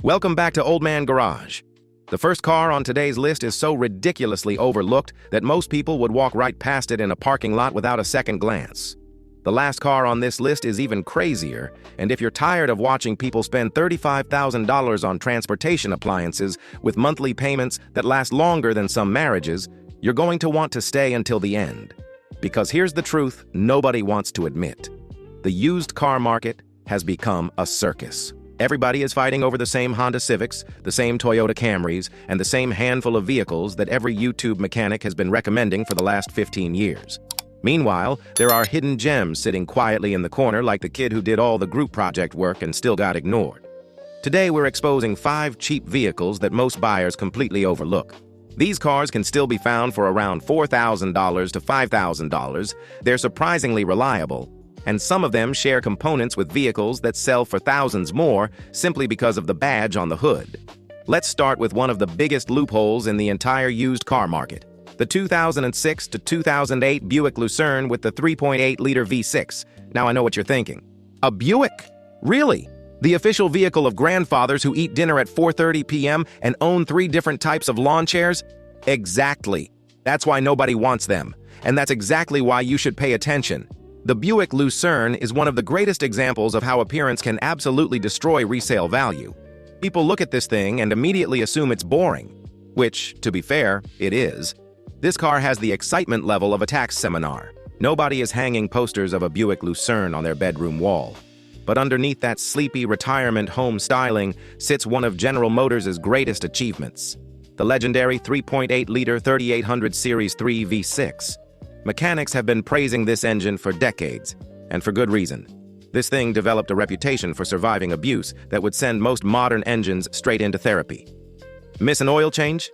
Welcome back to Old Man Garage. The first car on today's list is so ridiculously overlooked that most people would walk right past it in a parking lot without a second glance. The last car on this list is even crazier, and if you're tired of watching people spend $35,000 on transportation appliances with monthly payments that last longer than some marriages, you're going to want to stay until the end. Because here's the truth nobody wants to admit. The used car market has become a circus. Everybody is fighting over the same Honda Civics, the same Toyota Camrys, and the same handful of vehicles that every YouTube mechanic has been recommending for the last 15 years. Meanwhile, there are hidden gems sitting quietly in the corner like the kid who did all the group project work and still got ignored. Today, we're exposing 5 cheap vehicles that most buyers completely overlook. These cars can still be found for around $4,000 to $5,000. They're surprisingly reliable, and some of them share components with vehicles that sell for thousands more simply because of the badge on the hood. Let's start with one of the biggest loopholes in the entire used car market. The 2006 to 2008 Buick Lucerne with the 3.8-liter V6. Now I know what you're thinking. A Buick? Really? The official vehicle of grandfathers who eat dinner at 4:30 p.m. and own 3 different types of lawn chairs? Exactly. That's why nobody wants them. And that's exactly why you should pay attention. The Buick Lucerne is one of the greatest examples of how appearance can absolutely destroy resale value. People look at this thing and immediately assume it's boring, which, to be fair, it is. This car has the excitement level of a tax seminar. Nobody is hanging posters of a Buick Lucerne on their bedroom wall. But underneath that sleepy retirement home styling sits one of General Motors' greatest achievements, the legendary 3.8-liter 3800 Series 3 V6. Mechanics have been praising this engine for decades, and for good reason. This thing developed a reputation for surviving abuse that would send most modern engines straight into therapy. Miss an oil change?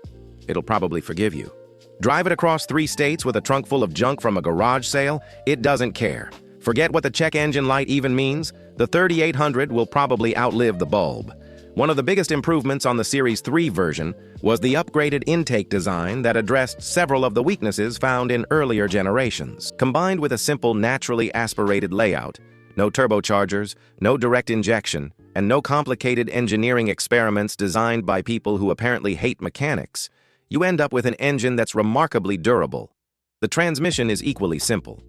It'll probably forgive you. Drive it across 3 states with a trunk full of junk from a garage sale? It doesn't care. Forget what the check engine light even means. The 3800 will probably outlive the bulb. One of the biggest improvements on the Series 3 version was the upgraded intake design that addressed several of the weaknesses found in earlier generations. Combined with a simple, naturally aspirated layout, no turbochargers, no direct injection, and no complicated engineering experiments designed by people who apparently hate mechanics, you end up with an engine that's remarkably durable. The transmission is equally simple.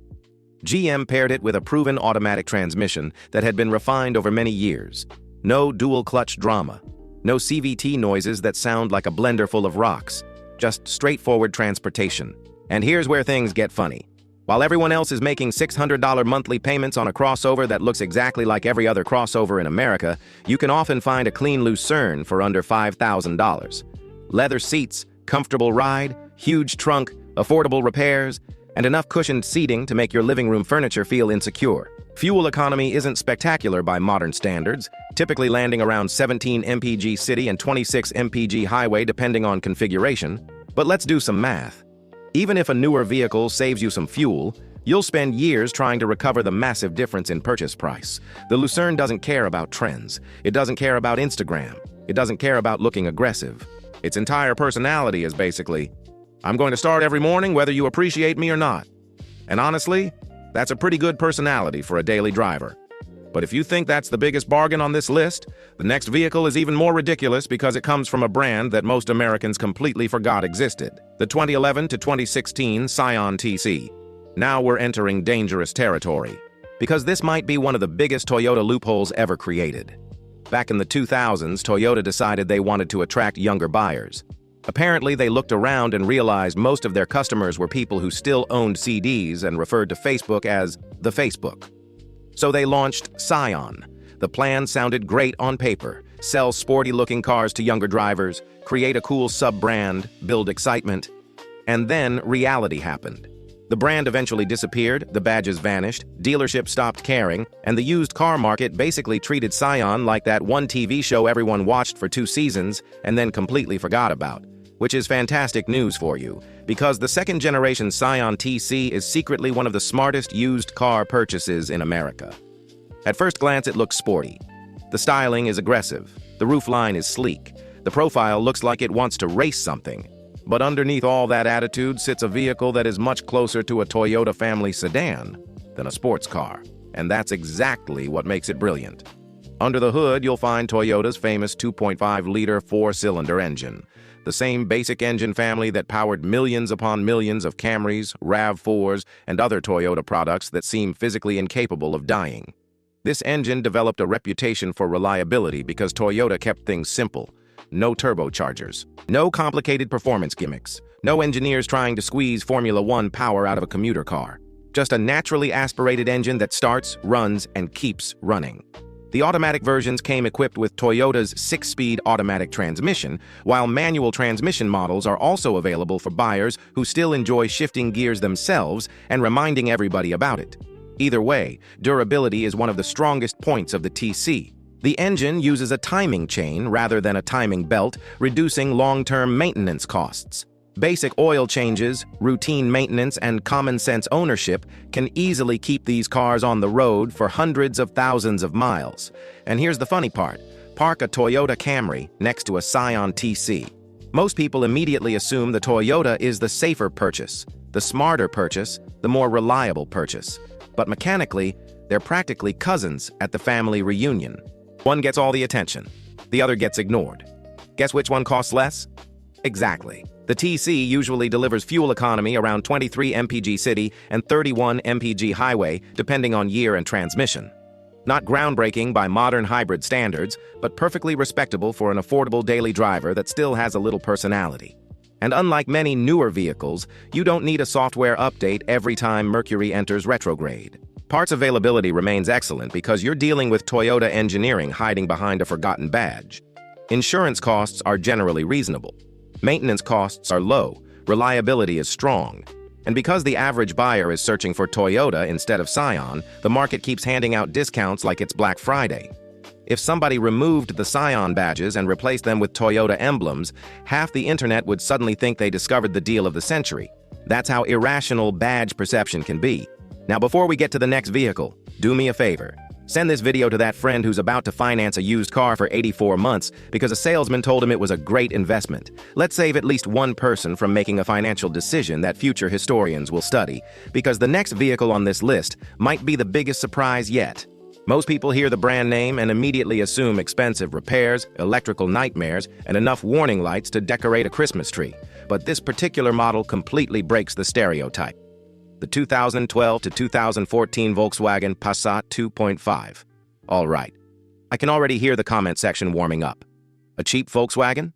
GM paired it with a proven automatic transmission that had been refined over many years. No dual-clutch drama. No CVT noises that sound like a blender full of rocks. Just straightforward transportation. And here's where things get funny. While everyone else is making $600 monthly payments on a crossover that looks exactly like every other crossover in America, you can often find a clean Lucerne for under $5,000. Leather seats, comfortable ride, huge trunk, affordable repairs, and enough cushioned seating to make your living room furniture feel insecure. Fuel economy isn't spectacular by modern standards, typically landing around 17 mpg city and 26 mpg highway depending on configuration. But let's do some math. Even if a newer vehicle saves you some fuel, you'll spend years trying to recover the massive difference in purchase price. The Lucerne doesn't care about trends. It doesn't care about Instagram. It doesn't care about looking aggressive. Its entire personality is basically, I'm going to start every morning whether you appreciate me or not. And honestly, that's a pretty good personality for a daily driver. But if you think that's the biggest bargain on this list, the next vehicle is even more ridiculous because it comes from a brand that most Americans completely forgot existed. The 2011 to 2016 Scion TC. Now we're entering dangerous territory, because this might be one of the biggest Toyota loopholes ever created. Back in the 2000s, Toyota decided they wanted to attract younger buyers. Apparently, they looked around and realized most of their customers were people who still owned CDs and referred to Facebook as the Facebook. So they launched Scion. The plan sounded great on paper. Sell sporty-looking cars to younger drivers, create a cool sub-brand, build excitement. And then reality happened. The brand eventually disappeared, the badges vanished, dealerships stopped caring, and the used car market basically treated Scion like that one TV show everyone watched for 2 seasons and then completely forgot about. Which is fantastic news for you, because the second-generation Scion TC is secretly one of the smartest used car purchases in America. At first glance, it looks sporty. The styling is aggressive. The roofline is sleek. The profile looks like it wants to race something. But underneath all that attitude sits a vehicle that is much closer to a Toyota family sedan than a sports car. And that's exactly what makes it brilliant. Under the hood, you'll find Toyota's famous 2.5-liter four-cylinder engine, the same basic engine family that powered millions upon millions of Camrys, RAV4s, and other Toyota products that seem physically incapable of dying. This engine developed a reputation for reliability because Toyota kept things simple. No turbochargers, no complicated performance gimmicks, no engineers trying to squeeze Formula One power out of a commuter car. Just a naturally aspirated engine that starts, runs, and keeps running. The automatic versions came equipped with Toyota's 6-speed automatic transmission, while manual transmission models are also available for buyers who still enjoy shifting gears themselves and reminding everybody about it. Either way, durability is one of the strongest points of the TC. The engine uses a timing chain rather than a timing belt, reducing long-term maintenance costs. Basic oil changes, routine maintenance, and common-sense ownership can easily keep these cars on the road for hundreds of thousands of miles. And here's the funny part. Park a Toyota Camry next to a Scion TC. Most people immediately assume the Toyota is the safer purchase, the smarter purchase, the more reliable purchase. But mechanically, they're practically cousins at the family reunion. One gets all the attention, the other gets ignored. Guess which one costs less? Exactly. The TC usually delivers fuel economy around 23 mpg city and 31 mpg highway, depending on year and transmission. Not groundbreaking by modern hybrid standards, but perfectly respectable for an affordable daily driver that still has a little personality. And unlike many newer vehicles, you don't need a software update every time Mercury enters retrograde. Parts availability remains excellent because you're dealing with Toyota engineering hiding behind a forgotten badge. Insurance costs are generally reasonable. Maintenance costs are low, reliability is strong, and because the average buyer is searching for Toyota instead of Scion, the market keeps handing out discounts like it's Black Friday. If somebody removed the Scion badges and replaced them with Toyota emblems, half the internet would suddenly think they discovered the deal of the century. That's how irrational badge perception can be. Now, before we get to the next vehicle, do me a favor. Send this video to that friend who's about to finance a used car for 84 months because a salesman told him it was a great investment. Let's save at least one person from making a financial decision that future historians will study, because the next vehicle on this list might be the biggest surprise yet. Most people hear the brand name and immediately assume expensive repairs, electrical nightmares, and enough warning lights to decorate a Christmas tree. But this particular model completely breaks the stereotype. The 2012 to 2014 Volkswagen Passat 2.5. All right, I can already hear the comment section warming up. A cheap Volkswagen?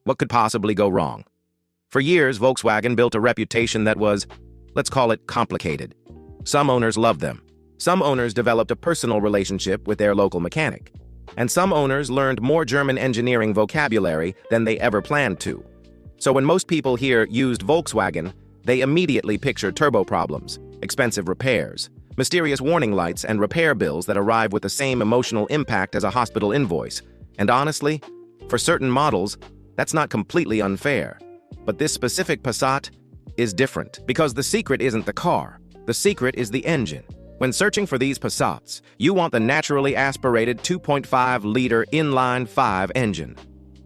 What could possibly go wrong? For years, Volkswagen built a reputation that was, let's call it, complicated. Some owners loved them. Some owners developed a personal relationship with their local mechanic. And some owners learned more German engineering vocabulary than they ever planned to. So when most people hear used Volkswagen, they immediately picture turbo problems, expensive repairs, mysterious warning lights, and repair bills that arrive with the same emotional impact as a hospital invoice. And honestly, for certain models, that's not completely unfair. But this specific Passat is different, because the secret isn't the car. The secret is the engine. When searching for these Passats, you want the naturally aspirated 2.5-liter inline-5 engine.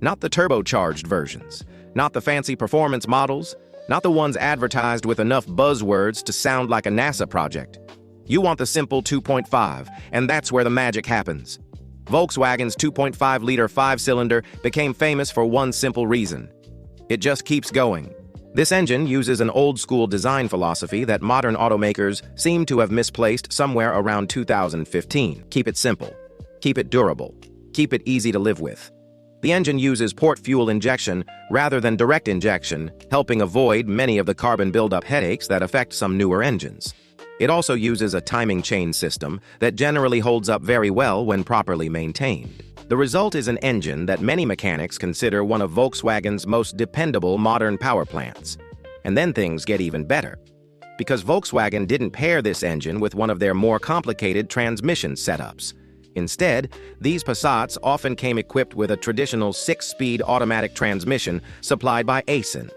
Not the turbocharged versions, not the fancy performance models, not the ones advertised with enough buzzwords to sound like a NASA project. You want the simple 2.5, and that's where the magic happens. Volkswagen's 2.5-liter 5-cylinder became famous for one simple reason. It just keeps going. This engine uses an old-school design philosophy that modern automakers seem to have misplaced somewhere around 2015. Keep it simple. Keep it durable. Keep it easy to live with. The engine uses port fuel injection rather than direct injection, helping avoid many of the carbon buildup headaches that affect some newer engines. It also uses a timing chain system that generally holds up very well when properly maintained. The result is an engine that many mechanics consider one of Volkswagen's most dependable modern power plants. And then things get even better, because Volkswagen didn't pair this engine with one of their more complicated transmission setups. Instead, these Passats often came equipped with a traditional 6-speed automatic transmission supplied by Aisin.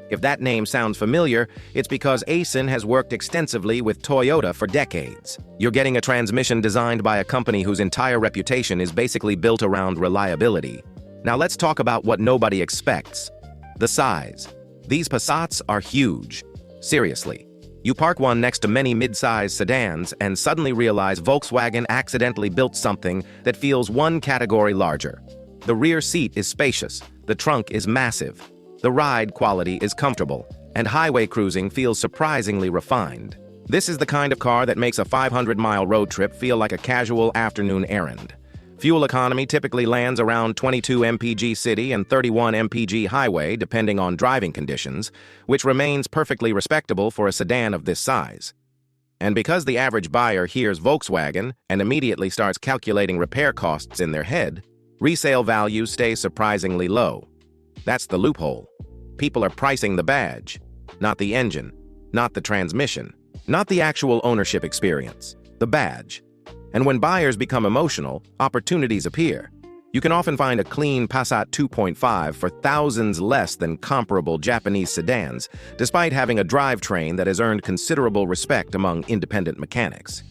If that name sounds familiar, it's because Aisin has worked extensively with Toyota for decades. You're getting a transmission designed by a company whose entire reputation is basically built around reliability. Now let's talk about what nobody expects: the size. These Passats are huge. Seriously. You park one next to many mid-size sedans and suddenly realize Volkswagen accidentally built something that feels one category larger. The rear seat is spacious, the trunk is massive, the ride quality is comfortable, and highway cruising feels surprisingly refined. This is the kind of car that makes a 500-mile road trip feel like a casual afternoon errand. Fuel economy typically lands around 22 mpg city and 31 mpg highway depending on driving conditions, which remains perfectly respectable for a sedan of this size. And because the average buyer hears Volkswagen and immediately starts calculating repair costs in their head, resale values stay surprisingly low. That's the loophole. People are pricing the badge, not the engine, not the transmission, not the actual ownership experience, the badge. And when buyers become emotional, opportunities appear. You can often find a clean Passat 2.5 for thousands less than comparable Japanese sedans, despite having a drivetrain that has earned considerable respect among independent mechanics.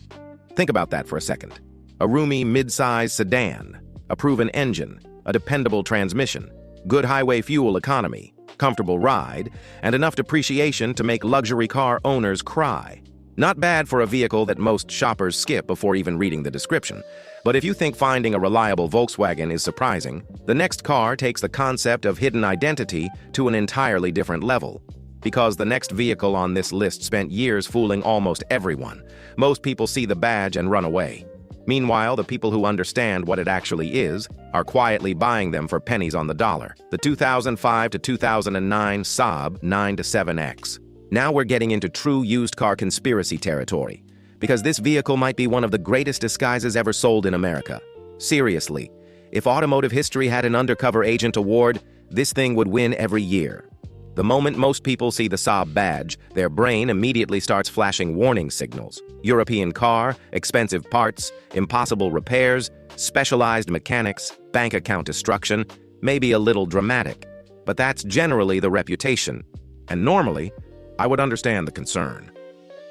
Think about that for a second. A roomy mid-size sedan, a proven engine, a dependable transmission, good highway fuel economy, comfortable ride, and enough depreciation to make luxury car owners cry. Not bad for a vehicle that most shoppers skip before even reading the description. But if you think finding a reliable Volkswagen is surprising, the next car takes the concept of hidden identity to an entirely different level. Because the next vehicle on this list spent years fooling almost everyone. Most people see the badge and run away. Meanwhile, the people who understand what it actually is are quietly buying them for pennies on the dollar. The 2005 to 2009 Saab 9-7X. Now we're getting into true used car conspiracy territory, because this vehicle might be one of the greatest disguises ever sold in America. Seriously, if automotive history had an undercover agent award, this thing would win every year. The moment most people see the Saab badge, their brain immediately starts flashing warning signals. European car, expensive parts, impossible repairs, specialized mechanics, bank account destruction, maybe a little dramatic. But that's generally the reputation. And normally, I would understand the concern.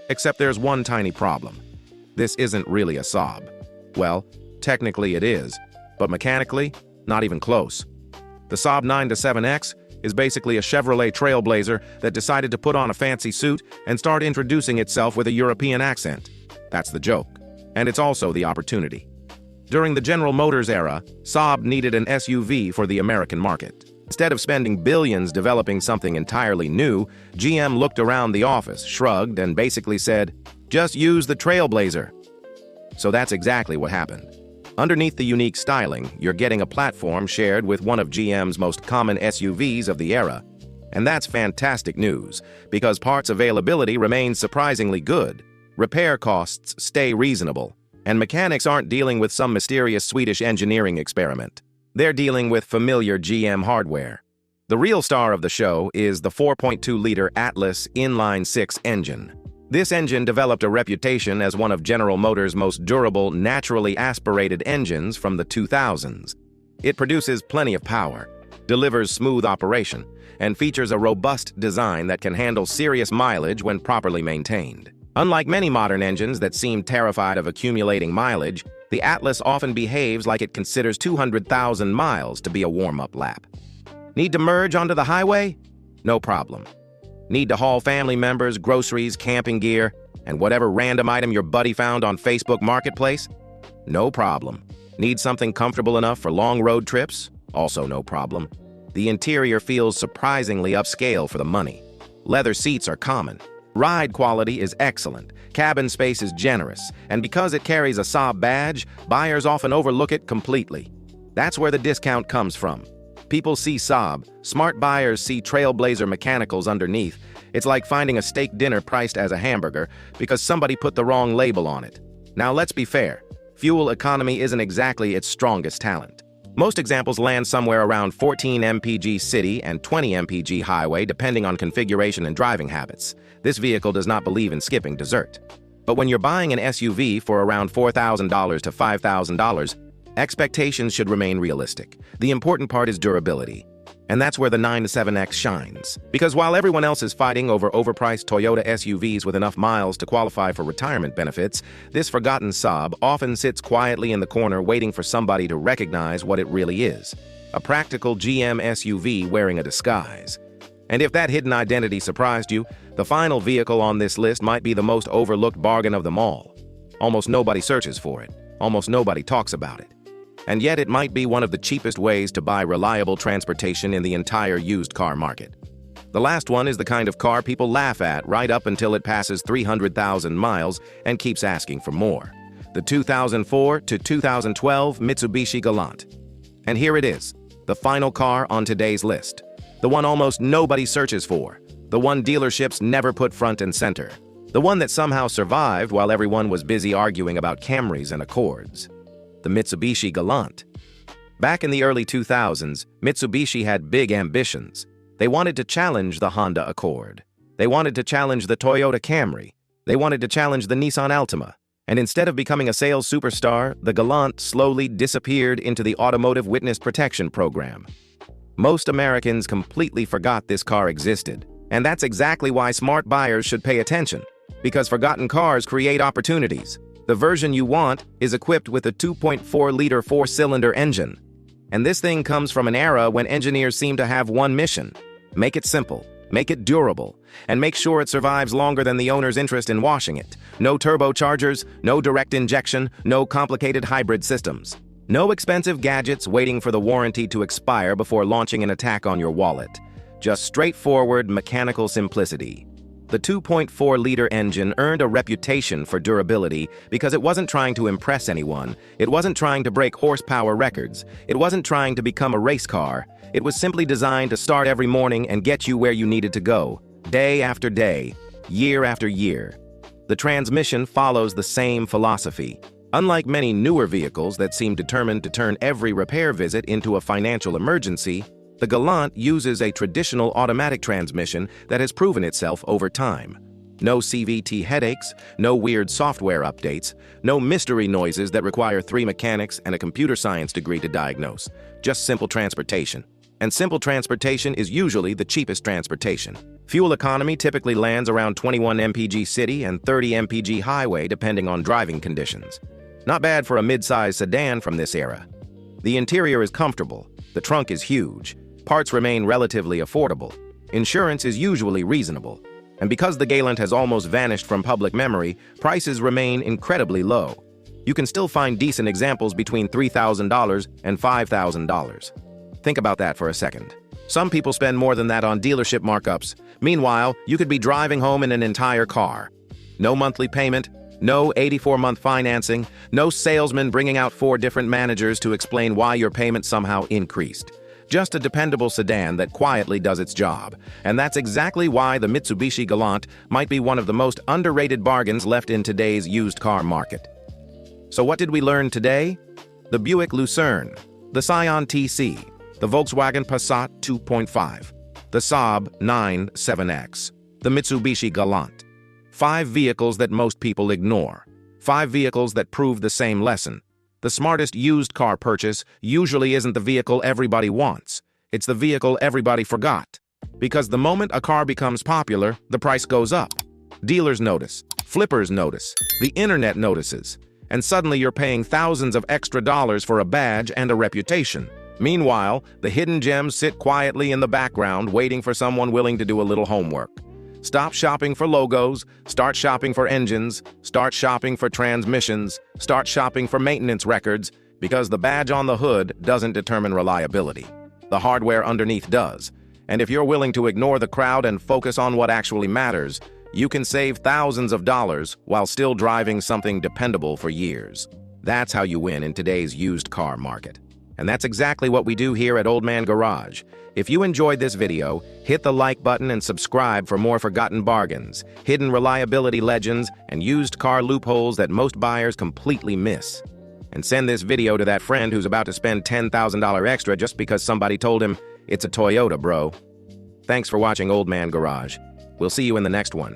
Except there's one tiny problem. This isn't really a Saab. Well, technically it is, but mechanically, not even close. The Saab 9-7X is basically a Chevrolet Trailblazer that decided to put on a fancy suit and start introducing itself with a European accent. That's the joke. And it's also the opportunity. During the General Motors era, Saab needed an SUV for the American market. Instead of spending billions developing something entirely new, GM looked around the office, shrugged, and basically said, "Just use the Trailblazer." So that's exactly what happened. Underneath the unique styling, you're getting a platform shared with one of GM's most common SUVs of the era. And that's fantastic news, because parts availability remains surprisingly good, repair costs stay reasonable, and mechanics aren't dealing with some mysterious Swedish engineering experiment. They're dealing with familiar GM hardware. The real star of the show is the 4.2-liter Atlas inline-six engine. This engine developed a reputation as one of General Motors' most durable, naturally aspirated engines from the 2000s. It produces plenty of power, delivers smooth operation, and features a robust design that can handle serious mileage when properly maintained. Unlike many modern engines that seem terrified of accumulating mileage, the Atlas often behaves like it considers 200,000 miles to be a warm-up lap. Need to merge onto the highway? No problem. Need to haul family members, groceries, camping gear, and whatever random item your buddy found on Facebook Marketplace? No problem. Need something comfortable enough for long road trips? Also no problem. The interior feels surprisingly upscale for the money. Leather seats are common. Ride quality is excellent, cabin space is generous, and because it carries a Saab badge, buyers often overlook it completely. That's where the discount comes from. People see Saab, smart buyers see Trailblazer mechanicals underneath. It's like finding a steak dinner priced as a hamburger because somebody put the wrong label on it. Now let's be fair, fuel economy isn't exactly its strongest talent. Most examples land somewhere around 14 mpg city and 20 mpg highway depending on configuration and driving habits. This vehicle does not believe in skipping dessert. But when you're buying an SUV for around $4,000 to $5,000, expectations should remain realistic. The important part is durability. And that's where the 9-7X shines. Because while everyone else is fighting over overpriced Toyota SUVs with enough miles to qualify for retirement benefits, this forgotten Saab often sits quietly in the corner waiting for somebody to recognize what it really is. A practical GM SUV wearing a disguise. And if that hidden identity surprised you, The final vehicle on this list might be the most overlooked bargain of them all. Almost nobody searches for it. Almost nobody talks about it. And yet it might be one of the cheapest ways to buy reliable transportation in the entire used car market. The last one is the kind of car people laugh at right up until it passes 300,000 miles and keeps asking for more. The 2004 to 2012 Mitsubishi Galant. And here it is, the final car on today's list. The one almost nobody searches for. The one dealerships never put front and center. The one that somehow survived while everyone was busy arguing about Camrys and Accords. The Mitsubishi Galant. Back in the early 2000s, Mitsubishi had big ambitions. They wanted to challenge the Honda Accord. They wanted to challenge the Toyota Camry. They wanted to challenge the Nissan Altima. And instead of becoming a sales superstar, the Galant slowly disappeared into the automotive witness protection program. Most Americans completely forgot this car existed. And that's exactly why smart buyers should pay attention. Because forgotten cars create opportunities. The version you want is equipped with a 2.4-liter four-cylinder engine. And this thing comes from an era when engineers seem to have one mission: make it simple, make it durable, and make sure it survives longer than the owner's interest in washing it. No turbochargers, no direct injection, no complicated hybrid systems. No expensive gadgets waiting for the warranty to expire before launching an attack on your wallet. Just straightforward mechanical simplicity. The 2.4-liter engine earned a reputation for durability because it wasn't trying to impress anyone. It wasn't trying to break horsepower records. It wasn't trying to become a race car. It was simply designed to start every morning and get you where you needed to go, day after day, year after year. The transmission follows the same philosophy. Unlike many newer vehicles that seem determined to turn every repair visit into a financial emergency, the Galant uses a traditional automatic transmission that has proven itself over time. No CVT headaches, no weird software updates, no mystery noises that require 3 mechanics and a computer science degree to diagnose. Just simple transportation. And simple transportation is usually the cheapest transportation. Fuel economy typically lands around 21 mpg city and 30 mpg highway depending on driving conditions. Not bad for a mid-size sedan from this era. The interior is comfortable. The trunk is huge. Parts remain relatively affordable. Insurance is usually reasonable. And because the Galant has almost vanished from public memory, prices remain incredibly low. You can still find decent examples between $3,000 and $5,000. Think about that for a second. Some people spend more than that on dealership markups. Meanwhile, you could be driving home in an entire car. No monthly payment, no 84-month financing, no salesman bringing out 4 different managers to explain why your payment somehow increased. Just a dependable sedan that quietly does its job. And that's exactly why the Mitsubishi Galant might be one of the most underrated bargains left in today's used car market. So what did we learn today? The Buick Lucerne, the Scion TC, the Volkswagen Passat 2.5, the Saab 9-7X, the Mitsubishi Galant. 5 vehicles that most people ignore. 5 vehicles that prove the same lesson. The smartest used car purchase usually isn't the vehicle everybody wants. It's the vehicle everybody forgot. Because the moment a car becomes popular, the price goes up. Dealers notice, flippers notice, the internet notices, and suddenly you're paying thousands of extra dollars for a badge and a reputation. Meanwhile, the hidden gems sit quietly in the background waiting for someone willing to do a little homework. Stop shopping for logos, start shopping for engines, start shopping for transmissions, start shopping for maintenance records, because the badge on the hood doesn't determine reliability. The hardware underneath does. And if you're willing to ignore the crowd and focus on what actually matters, you can save thousands of dollars while still driving something dependable for years. That's how you win in today's used car market. And that's exactly what we do here at Old Man Garage. If you enjoyed this video, hit the like button and subscribe for more forgotten bargains, hidden reliability legends, and used car loopholes that most buyers completely miss. And send this video to that friend who's about to spend $10,000 extra just because somebody told him it's a Toyota, bro. Thanks for watching Old Man Garage. We'll see you in the next one.